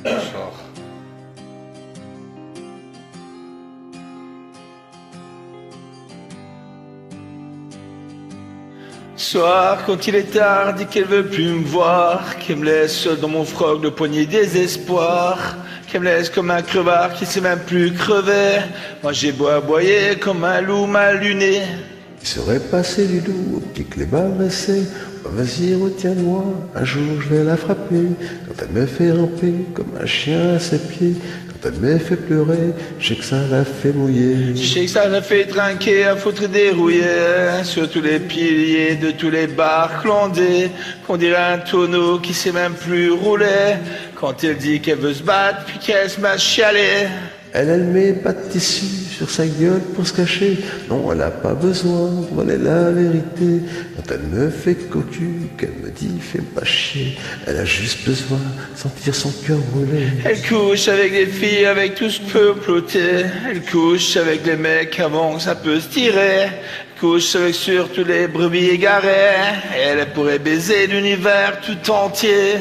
Genre. Soir, quand il est tard, dit qu'elle veut plus me voir, qu'elle me laisse seul dans mon froc, le poignet désespoir, qu'elle me laisse comme un crevard qui sait même plus crever. Moi j'ai beau aboyer comme un loup mal luné. Il serait passé du loup au petit clébard dressé. Oh, vas-y, retiens-moi, un jour je vais la frapper. Quand elle me fait ramper comme un chien à ses pieds. Quand elle me fait pleurer, je sais que ça la fait mouiller. Je sais que ça l'a fait trinquer, à foutre dérouiller sur tous les piliers de tous les bars clandés. Qu'on dirait un tonneau qui sait même plus rouler. Quand elle dit qu'elle veut se battre, puis qu'elle se met à chialer. Elle met pas de tissu sur sa gueule pour se cacher. Non, elle a pas besoin, voilà la vérité. Quand elle me fait cocu, qu'elle me dit fais pas chier, elle a juste besoin de sentir son cœur brûler. Elle couche avec les filles, avec tout ce que peut ploter. Elle couche avec les mecs avant que ça peut se tirer. Elle couche avec surtout les brebis égarées. Elle pourrait baiser l'univers tout entier.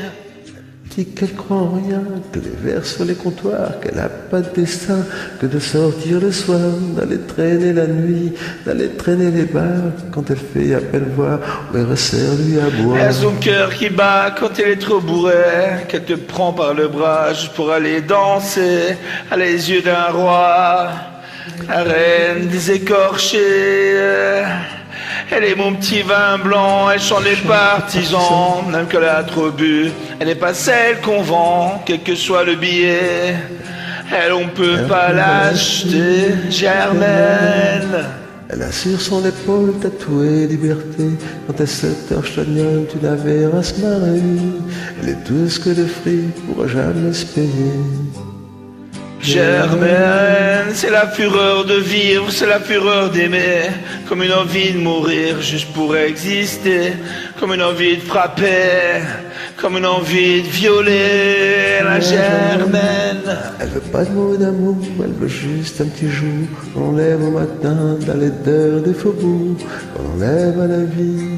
Dit qu'elle croit en rien, que les vers sur les comptoirs, qu'elle a pas de destin, que de sortir le soir, d'aller traîner la nuit, d'aller traîner les bars, quand elle fait appel voir, où elle resserre lui à boire. Elle a son cœur qui bat quand elle est trop bourrée, qu'elle te prend par le bras juste pour aller danser, à les yeux d'un roi, la reine des écorchés. Elle est mon petit vin blanc, elle chante les partisans, même qu'elle a trop bu, elle n'est pas celle qu'on vend, quel que soit le billet. Elle, on peut pas l'acheter, Germaine. Elle a sur son épaule tatoué liberté. Quand elle se torche l'oignon, tu la verras se marrer. Elle est tout ce que le fric pourra jamais se payer. Germaine, c'est la fureur de vivre, c'est la fureur d'aimer, comme une envie de mourir juste pour exister, comme une envie de frapper, comme une envie de violer la Germaine. Elle veut pas de mots d'amour, elle veut juste un petit jour. On lève au matin dans les heures des faubourgs, on lève à la vie.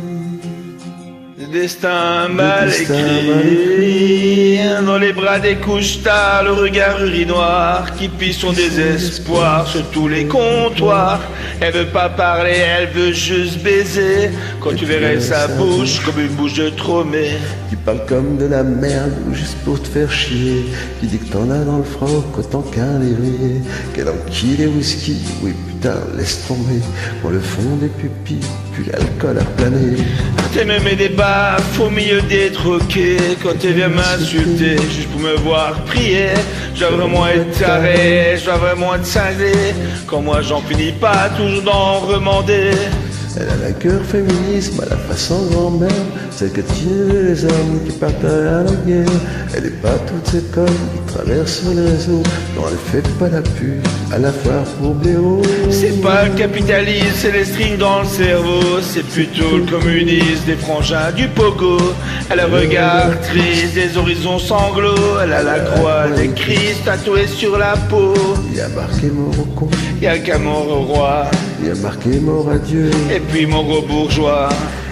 Le destin mal écrit, dans les bras des couches tard, le regard urinoir qui pisse son désespoir sur tous les comptoirs. Elle veut pas parler, elle veut juste baiser. Quand tu verrais sa bouche comme une bouche de tromé. Qui parle comme de la merde, juste pour te faire chier. Qui dit que t'en as dans le froc autant qu'un lévrier. Qu'elle enquille les whisky, oui putain, laisse tomber. Pour le fond des pupilles, puis l'alcool a plané. Quand elle me met des baffes au milieu des troquets, quand elle vient m'insulter juste pour me voir prier, je dois vraiment être taré, je dois vraiment être cinglé. Quand moi j'en finis pas toujours d'en remander. Elle a la cœur féminisme à la façon grand-mère, celle que tirent les hommes qui partent à la guerre. Elle est pas toute cette conne qui traverse sur les réseaux. Non, elle fait pas la pute à la foire pour blaireau. C'est pas le capitalisme, c'est les strings dans le cerveau. C'est plutôt le communisme des frangins du pogo. Elle a le regard triste, des horizons sanglots. Elle a la croix des Christ tatouée sur la peau. Il y a marqué mort au con, Y'a qu'un mort au roi, il y a marqué mort à Dieu. et puis mon gros bourgeois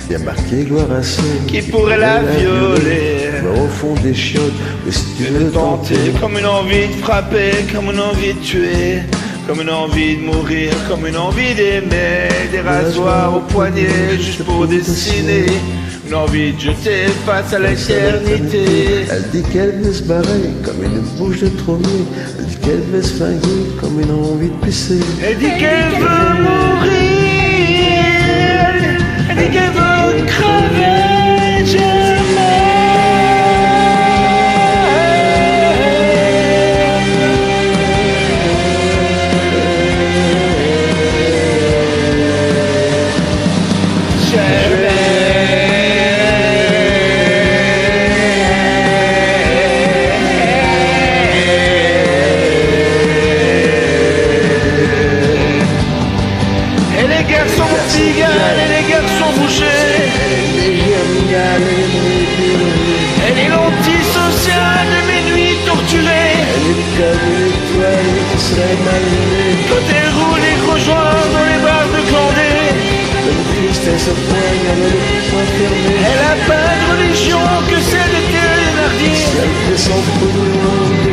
Il y a marqué gloire à ceux qui pourrait la violer. Mort au fond des chiottes, mais si tu veux Tenter tenter. comme une envie de frapper, comme une envie de tuer, comme une envie de mourir, comme une envie d'aimer. Des rasoirs au poignet juste pour dessiner, une envie de jeter face à l'éternité. Elle dit qu'elle veut se barrer comme une bouche de tromé. Elle dit qu'elle veut se flinguer comme une envie de pisser. Elle dit qu'elle veut mourir, elle dit qu'elle veut crever, jamais. Et les garçons bouchés, elle est l'antisociale de mes nuits torturées. Elle est comme une étoile qui serait mal née. Quand elle roule et rejoint dans les bars de Clandé, Comme tristesse au poing, elle a le poing fermé. elle a pas de religion que celle de Thénardier. Si elle fait son boulot,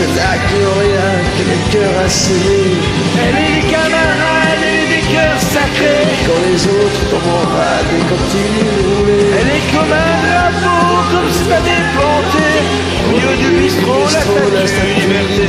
ceux-là qui ont rien que le cœur à serrer. Elle est des camarades, elle est des cœurs sacrés. Quand les autres tombent en rade et continuent de rouler. Elle est comme un drapeau, comme si t'avais planté. Au milieu du bistrot, la statue liberté.